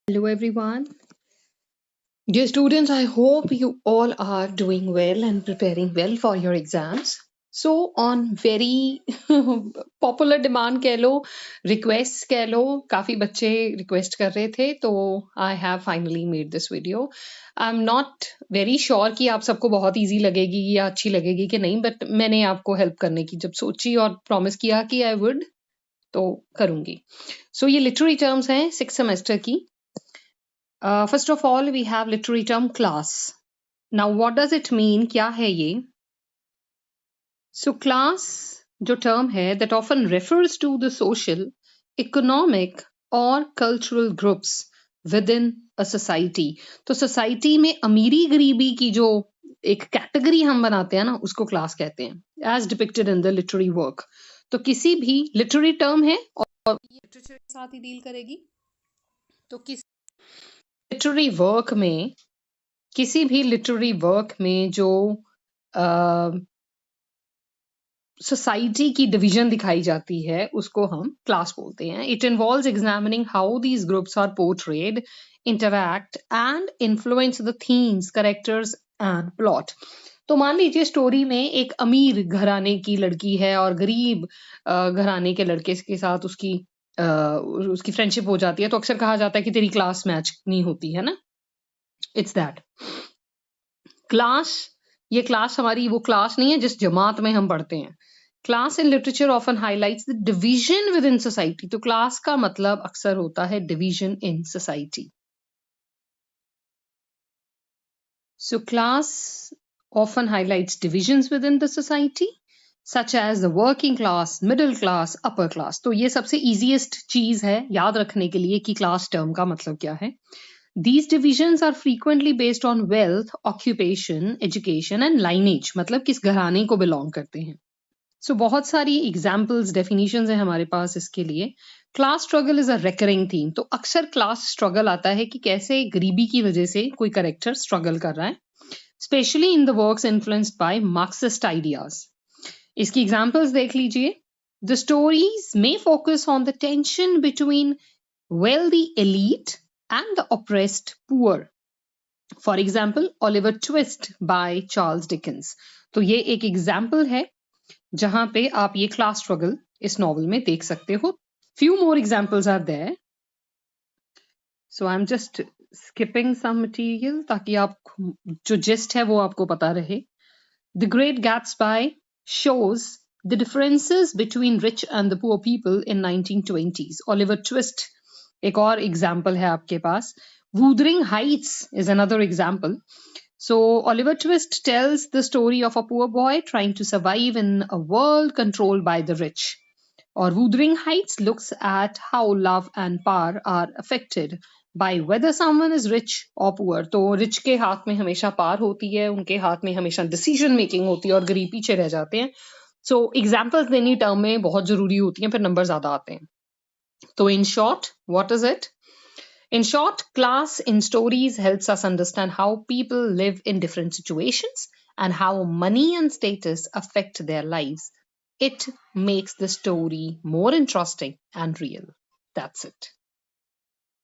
Hello, everyone. Dear students, I hope you all are doing well and preparing well for your exams. So, on very popular demand कह लो, requests कह लो, काफ़ी बच्चे request कर रहे थे, तो I have finally made this video. I'm not very sure कि आप सबको बहुत easy लगेगी या अच्छी लगेगी कि नहीं, but मैंने आपको help करने की जब सोची और promise किया कि I would, तो करूँगी. So, ये literary terms हैं 6th semester की. First of all, we have literary term class. Now, what does it mean? क्या है ये? So, class जो term है that often refers to the social, economic or cultural groups within a society. तो society में अमीरी गरीबी की जो एक category हम बनाते हैं ना उसको class कहते हैं as depicted in the literary work. तो किसी भी literary term है और ये literature के साथ ही deal करेगी. तो किस literary work में किसी भी लिटरेरी वर्क में जो सोसाइटी की डिवीजन दिखाई जाती है उसको हम क्लास बोलते हैं. It involves examining how these groups are portrayed, interact and influence the themes, characters and plot. तो मान लीजिए स्टोरी में एक अमीर घराने की लड़की है और गरीब घराने के लड़के के साथ उसकी फ्रेंडशिप हो जाती है, तो अक्सर कहा जाता है कि तेरी क्लास मैच नहीं होती है ना. It's that class. ये क्लास हमारी वो क्लास नहीं है जिस जमात में हम पढ़ते हैं. Class in literature often highlights the division with in society. तो क्लास का मतलब अक्सर होता है division in society. So class often highlights divisions within the society such as the working class, middle class, upper class. तो ये सबसे easiest चीज है याद रखने के लिए कि class term का मतलब क्या है. These divisions are frequently based on wealth, occupation, education and lineage. मतलब किस घराने को belong करते हैं. So बहुत सारी examples, definitions हैं हमारे पास इसके लिए. Class struggle is a recurring theme. तो अक्सर class struggle आता है कि कैसे गरीबी की वजह से कोई character struggle कर रहा है. Especially in the works influenced by Marxist ideas. इसकी examples देख लीजिए. The stories may focus on the tension between wealthy elite and the oppressed poor. For example, Oliver Twist by Charles Dickens. तो ये एक example है जहां पे आप ये class struggle इस novel में देख सकते हो. Few more examples are there. So I'm just skipping some material ताकि आप जो gist है वो आपको पता रहे. The Great Gatsby shows the differences between rich and the poor people in 1920s. Oliver Twist एक और example है आपके पास. Wuthering Heights is another example. So Oliver Twist tells the story of a poor boy trying to survive in a world controlled by the rich. Or Wuthering Heights looks at how love and power are affected by whether someone is rich or poor. तो rich के हाथ में हमेशा power होती है, उनके हाथ में हमेशा डिसीजन मेकिंग होती है और गरीब पीछे रह जाते हैं. So एग्जाम्पल्स देनी टर्म में बहुत जरूरी होती हैं, फिर नंबर ज्यादा आते हैं. तो in short, what is it? In short, class in stories helps us understand how people live in different situations and how money and status affect their lives. It makes the story more interesting and real. That's it.